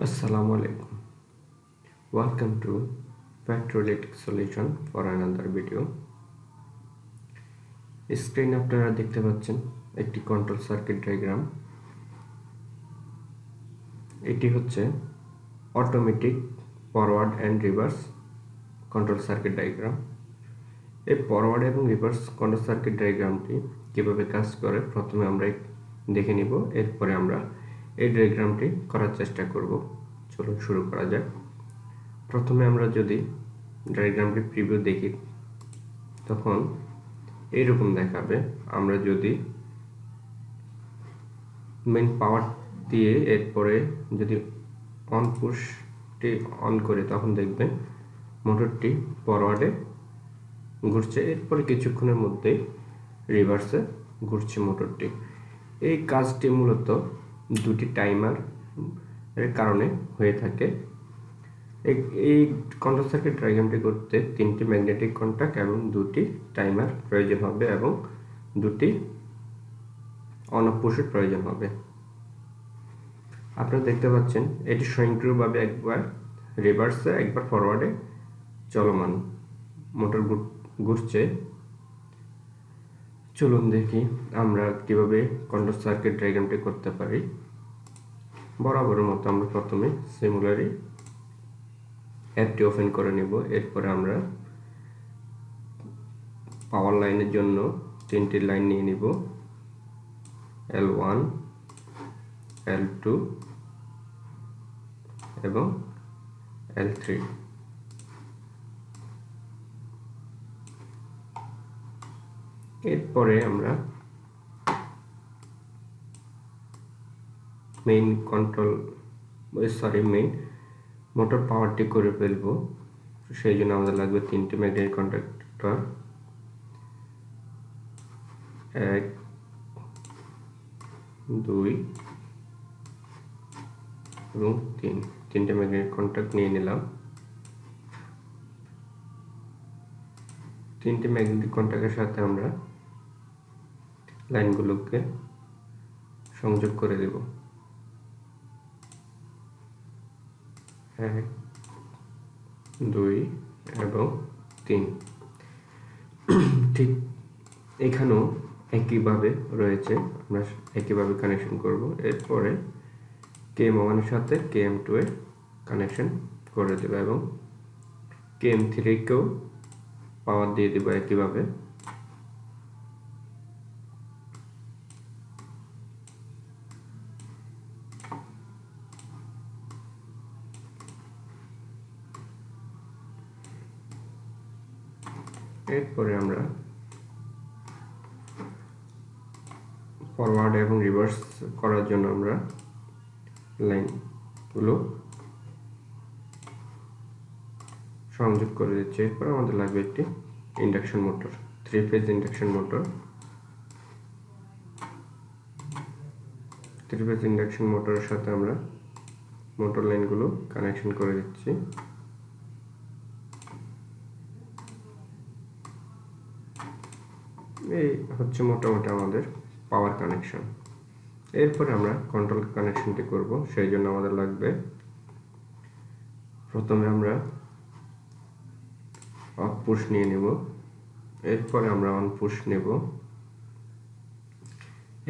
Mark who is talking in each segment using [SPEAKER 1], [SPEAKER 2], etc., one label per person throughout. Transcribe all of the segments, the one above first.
[SPEAKER 1] Assalamu alaikum. Welcome to fact-related solution for another video. স্ক্রিনে আপনারা দেখতে পাচ্ছেন একটি কন্ট্রোল সার্কিট ডায়াগ্রাম। এটি হচ্ছে automatic forward and reverse control circuit diagram. এই ফরওয়ার্ড এবং রিভার্স কন্ট্রোল সার্কিট ডায়াগ্রামটি কিভাবে কাজ করে প্রথমে আমরা দেখে নিব, এরপরে আমরা এই ডায়াগ্রামটি করার চেষ্টা করব। চলুন শুরু করা যাক। প্রথমে আমরা যদি ডায়াগ্রামটি প্রিভিউ দেখি তখন এইরকম দেখাবে। আমরা যদি মেইন পাওয়ার দিয়ে এরপরে যদি অন পুশটি অন করি তখন দেখবেন মোটরটি ফরওয়ার্ডে ঘুরছে, এরপরে কিছুক্ষণের মধ্যেই রিভার্সে ঘুরছে মোটরটি। এই কাজটি মূলত দুটি টাইমার এর কারণে হয়ে থাকে। এই কন্ট্রোল সার্কিট ডায়াগ্রামটি করতে তিনটি ম্যাগনেটিক কন্টাক্ট এবং দুটি টাইমার প্রয়োজন হবে এবং দুটি অন অফ পুশের প্রয়োজন হবে। আপনারা দেখতে পাচ্ছেন এটি স্বয়ংক্রিয়ভাবে একবার রিভার্সে একবার ফরওয়ার্ডে চলমান মোটর ঘুরছে। চলুন দেখি আমরা কিভাবে কন্ট্রোল সার্কিট ডায়াগ্রামটি করতে পারি। বরাবরের মতো আমরা প্রথমে সিমুলারি অ্যাপটি ওপেন করে নেব। এরপরে আমরা পাওয়ার লাইনের জন্য তিনটি লাইন নিয়ে নিব, L1, L2 এবং L3। এরপরে আমরা মেইন মোটর পাওয়ারটি করে ফেলব। সেই জন্য আমাদের লাগবে তিনটি ম্যাগনেটিক কন্ডাক্টর, 1, 2 এবং 3। তিনটে ম্যাগনেটিক কন্ডাক্ট নিয়ে নিলাম। তিনটি ম্যাগনেটিক কন্ডাক্টের সাথে আমরা লাইনগুলোকে সংযোগ করে দেব। 1, 2 এবং 3। ঠিক এখানেও একইভাবে রয়েছে, আমরা একইভাবে কানেকশন করব। এরপরে KM1 এর সাথে KM2 এর কানেকশন করে দেব এবং KM3 কেও পাওয়ার দিয়ে দেব একইভাবে। এরপরে আমরা ফরওয়ার্ড এবং রিভার্স করার জন্য আমরা লাইনগুলো সংযোগ করে দিচ্ছি। এরপর আমাদের লাগবে একটি induction motor, 3 phase induction motor. 3 phase induction মোটরের সাথে আমরা মোটর লাইনগুলো কানেকশন করে দিচ্ছি। এই হচ্ছে মোটামুটি আমাদের পাওয়ার কানেকশন। এরপরে আমরা কন্ট্রোল কানেকশনটি করব। সেই জন্য আমাদের লাগবে প্রথমে আমরা অফ পুশ নিয়ে নেব, এরপরে আমরা অন পুশ নেব।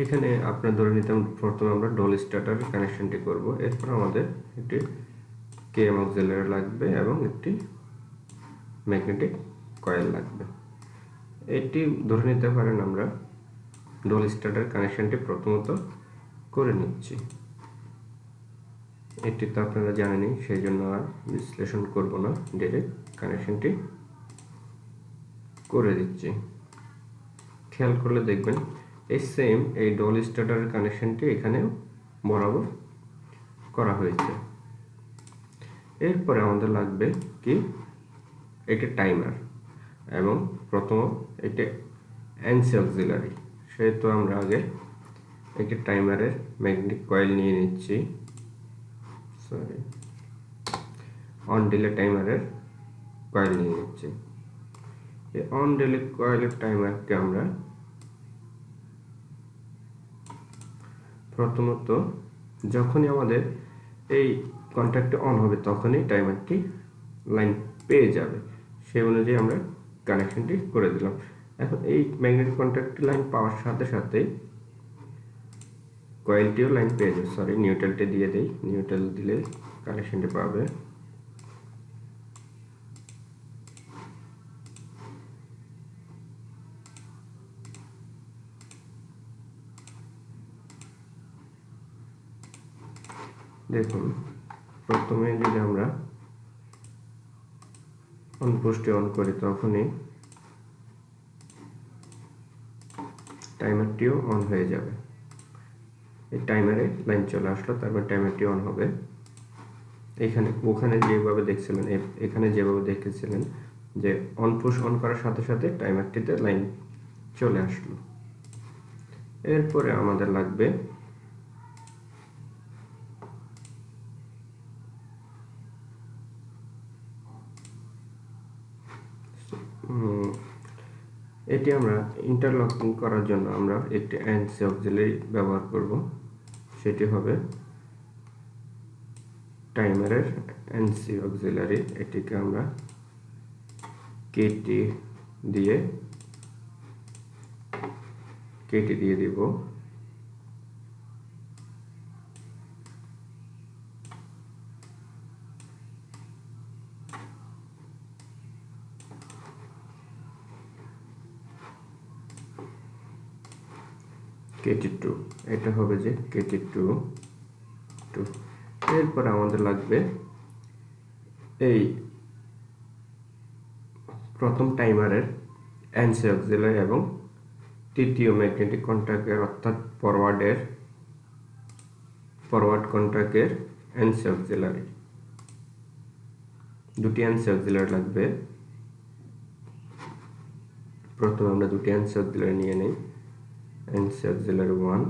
[SPEAKER 1] এখানে আপনার ধরে নিতে প্রথমে আমরা ডল স্টার্টার কানেকশনটি করব। এরপর আমাদের একটি KM অক্সিলারি লাগবে এবং একটি ম্যাগনেটিক কয়েল লাগবে। এটি ধরে নিতে পারেন আমরা ডল স্টার্টার কানেকশনটি প্রথমত করে নিচ্ছি। এটি তো আপনারা জানেনই, সেই জন্য আর বিশ্লেষণ করব না, ডাইরেক্ট কানেকশনটি করে দিচ্ছি। খেয়াল করলে দেখবেন এই ডল স্টার্টার কানেকশনটি এখানেও বরাবর করা হয়েছে। এরপরে আমাদের লাগবে কি একটি টাইমার এবং প্রথম একটি এনসি অক্সিলারি। সেহেতু আমরা আগে একটি টাইমারের ম্যাগনেটিক কয়েল নিয়ে নিচ্ছি, অন ডিলে টাইমারের কয়েল নিয়ে নিচ্ছি। এই অন ডিলে কয়েলের টাইমারকে আমরা প্রথমত যখনই আমাদের এই কন্ট্যাক্টটি অন হবে তখনই টাইমারটি লাইন পেয়ে যাবে। সেই অনুযায়ী আমরা কানেকশনটি করে দিলাম। এখন এই ম্যাগনেটিক কন্ট্যাক্টটি লাইন পাওয়ার সাথে সাথে কয়েলটিও লাইন পেয়ে যাবে। সরি, নিউট্রালটি দিয়ে দেই, নিউট্রাল দিলে কানেকশনটি পাবে। দেখুন, প্রথমে যদি আমরা অন পুশটি অন করি তখনই টাইমারটিও অন হয়ে যাবে। এই টাইমারে লাইন চলে আসলো, তারপর টাইমারটি অন হবে। ওখানে যেভাবে দেখছিলেন, এখানে যেভাবে দেখেছিলেন যে অন পুশ অন করার সাথে সাথে টাইমারটিতে লাইন চলে আসলো। এরপরে আমাদের লাগবে এটি আমরা ইন্টারলকিং করার জন্য আমরা একটি এনসি অক্সিলারি ব্যবহার করব। সেটি হবে টাইমারের এনসি অক্সিলারি। এটিকে আমরা কেটি দিয়ে দিব। KT2, এটা হবে যে KT2 2। এরপর আমাদের লাগবে এই প্রথম টাইমারের এনসি অক্সিলারি এবং তৃতীয় ম্যাগনেটিক কন্ট্যাক্টের অর্থাৎ ফরওয়ার্ড কন্ট্যাক্টের এনসি অক্সিলারি। দুটি এনসি অক্সিলারি লাগবে। প্রথমে আমরা দুটি এনসি অক্সিলারি নিয়ে নেই। NC auxiliary 1,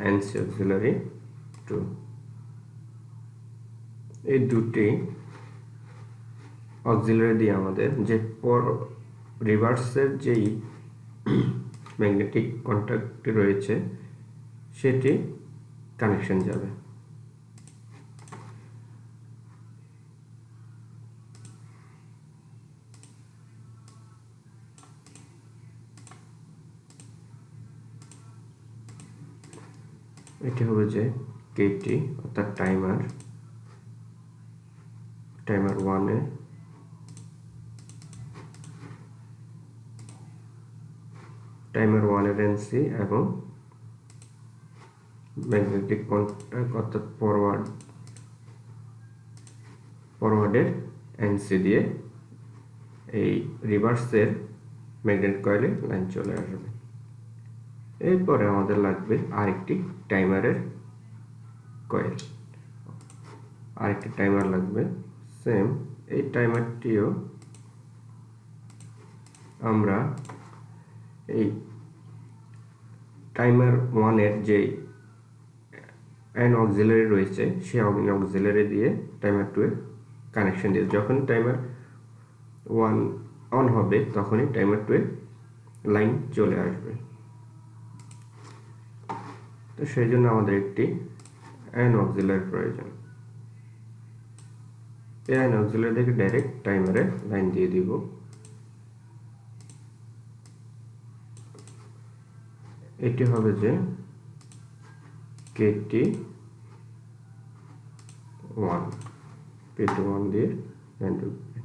[SPEAKER 1] NC auxiliary 2। এই দুটি অক্সিলারি দিয়ে আমাদের যে রিভার্সের যেই ম্যাগনেটিক কন্ট্যাক্টটি রয়েছে সেটি কানেকশন যাবে। এটি হবে যে কেটি অর্থাৎ টাইমার 1-এ এনসি এবং ম্যাগনেটিক কন্ট্যাক্ট অর্থাৎ ফরওয়ার্ডের এনসি দিয়ে এই রিভার্সের ম্যাগনেট কয়েলে লাইন চলে আসবে। এরপরে আমাদের লাগবে আরেকটি টাইমারের কয়েল, আরেকটি টাইমার লাগবে সেম। এই টাইমারটিও আমরা এই টাইমার 1-এর যে এন অক্সিলারি রয়েছে সেই অক্সিলারি দিয়ে টাইমার 2-এর কানেকশন দিয়ে যখন টাইমার 1 অন হবে তখনই টাইমার 2-এর লাইন চলে আসবে। তো সেই জন্য আমাদের একটি এন অক্সিলারি প্রয়োজন। এই এন অক্সিলারি থেকে ডাইরেক্ট টাইমারে লাইন দিয়ে দিব। এটি হবে যে KT1 দিয়ে লাইন ঢুকবে।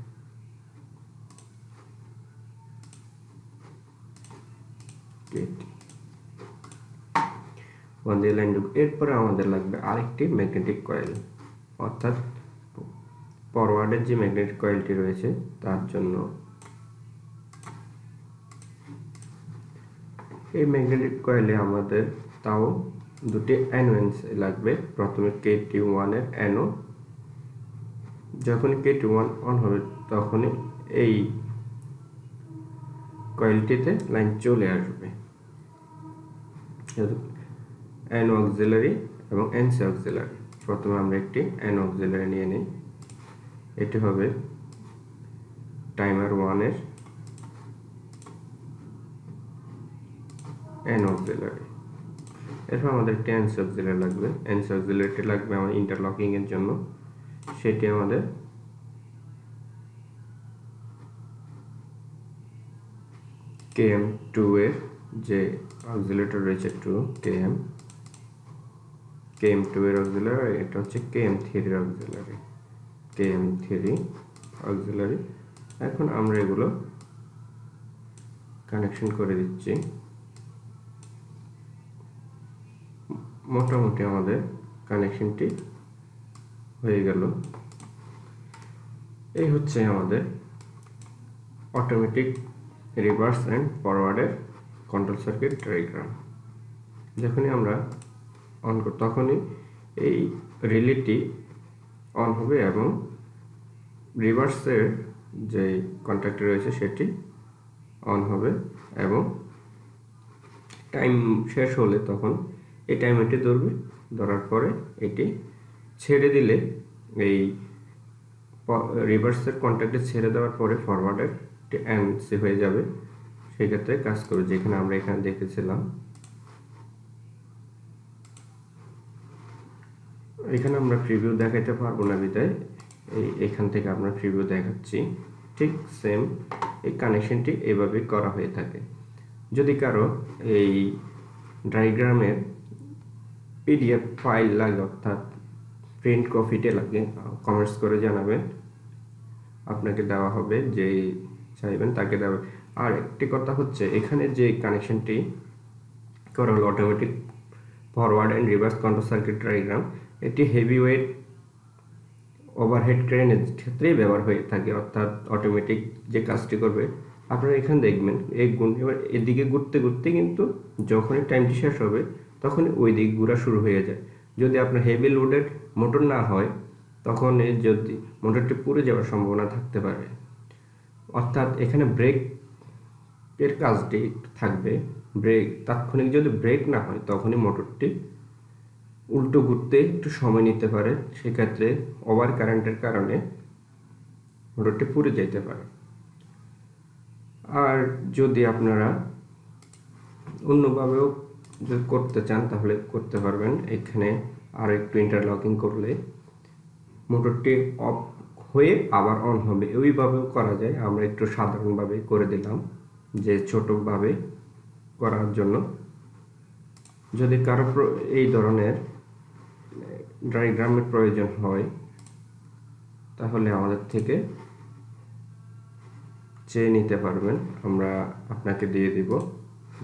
[SPEAKER 1] KT1 দিয়ে লাইন ঢুকবে। এরপরে আমাদের লাগবে আরেকটি ম্যাগনেটিক কয়েল, অর্থাৎ ফরওয়ার্ডের যে ম্যাগনেটিক কয়েলটি রয়েছে তার জন্য এই ম্যাগনেটিক কয়েলে আমাদের তাও দুটি অ্যানোয়েন্স লাগবে। প্রথমে KT1-এর অ্যানো, যখন KT1 অন হবে তখনই এই কয়েলটিতে লাইন চলে আসবে। অ্যানো অক্সিলারি এবং এনসি অক্সিলারি। প্রথমে আমরা একটি অ্যানো অক্সিলারি নিয়ে নিই। এটি হবে টাইমার 1-এর অ্যানো অক্সিলারি। এরপর আমাদের একটা এনসি অক্সিলারি লাগবে। এনসি অক্সিলারিটি লাগবে আমার ইন্টারলকিং এর জন্য। সেটি আমাদের KM2 এর যে অক্সিলারেটর রয়েছে 2 KM2 এর অক্সিলারি, এটা হচ্ছে KM3 এর অক্সিলারি, KM3 অক্সিলারি। এখন আমরা এগুলো কানেকশন করে দিচ্ছি। মোটামুটি আমাদের কানেকশনটি হয়ে গেল। এই হচ্ছে আমাদের অটোমেটিক রিভার্স অ্যান্ড ফরওয়ার্ডের কন্ট্রোল সার্কিট ডায়াগ্রাম। যখনই আমরা অন করব তখনই এই রিলেটি অন হবে এবং রিভার্সের যে কন্ট্যাক্ট রয়েছে সেটি অন হবে, এবং টাইম শেষ হলে তখন এই টাইমারটি ধরবে। ধরার পরে এটি ছেড়ে দিলে এই রিভার্সের কন্ট্যাক্টে ছেড়ে দেওয়ার পরে ফরওয়ার্ডের এনসি হয়ে যাবে। সেক্ষেত্রে কাজ করবে, যেখানে আমরা এখানে দেখেছিলাম। এখানে আমরা প্রিভিউ দেখাতে পারবো না বিদায় এখান থেকে আমরা প্রিভিউ দেখাচ্ছি। ঠিক সেম এই কানেকশনটি এভাবে করা হয়ে থাকে। যদি কারো এই ডায়াগ্রামের পিডিএফ ফাইল লাগে, অর্থাৎ প্রিন্ট কপিতে লাগে, কমেন্টস করে জানাবেন, আপনাকে দেওয়া হবে। যে চাইবেন তাকে দেওয়া। আর একটি কথা হচ্ছে, এখানে যে কানেকশনটি করা হলো automatic forward and reverse control circuit diagram, এটি হেভি ওয়েট ওভারহেড ক্রেনের ক্ষেত্রেই ব্যবহার হয়ে থাকে। অর্থাৎ অটোমেটিক যে কাজটি করবে, আপনারা এখানে দেখবেন এবার এদিকে ঘুরতে ঘুরতে কিন্তু যখনই টাইমটি শেষ হবে তখনই ওই দিক ঘোরা শুরু হয়ে যায়। যদি আপনার হেভি লোডেড মোটর না হয় তখন যদি মোটরটি পুড়ে যাওয়ার সম্ভাবনা থাকতে পারে। অর্থাৎ এখানে ব্রেকের কাজটি থাকবে। ব্রেক তাৎক্ষণিক যদি ব্রেক না হয় তখনই মোটরটি উল্টো ঘুরতে একটু সময় নিতে পারে। সেক্ষেত্রে ওভার কারেন্টের কারণে মোটরটি পুড়ে যেতে পারে। আর যদি আপনারা অন্যভাবেও যদি করতে চান তাহলে করতে পারবেন। এখানে আর একটু ইন্টারলকিং করলে মোটরটি অফ হয়ে আবার অন হবে, ওইভাবেও করা যায়। আমরা একটু সাধারণভাবে করে দিলাম, যে ছোটভাবে করার জন্য। যদি কারো এই ধরনের ডায়াগ্রামের প্রয়োজন হয় তাহলে আমাদের থেকে চেয়ে নিতে পারবেন, আমরা আপনাকে দিয়ে দিব।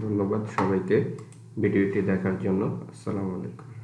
[SPEAKER 1] ধন্যবাদ সবাইকে ভিডিওটি দেখার জন্য। আসসালামু আলাইকুম।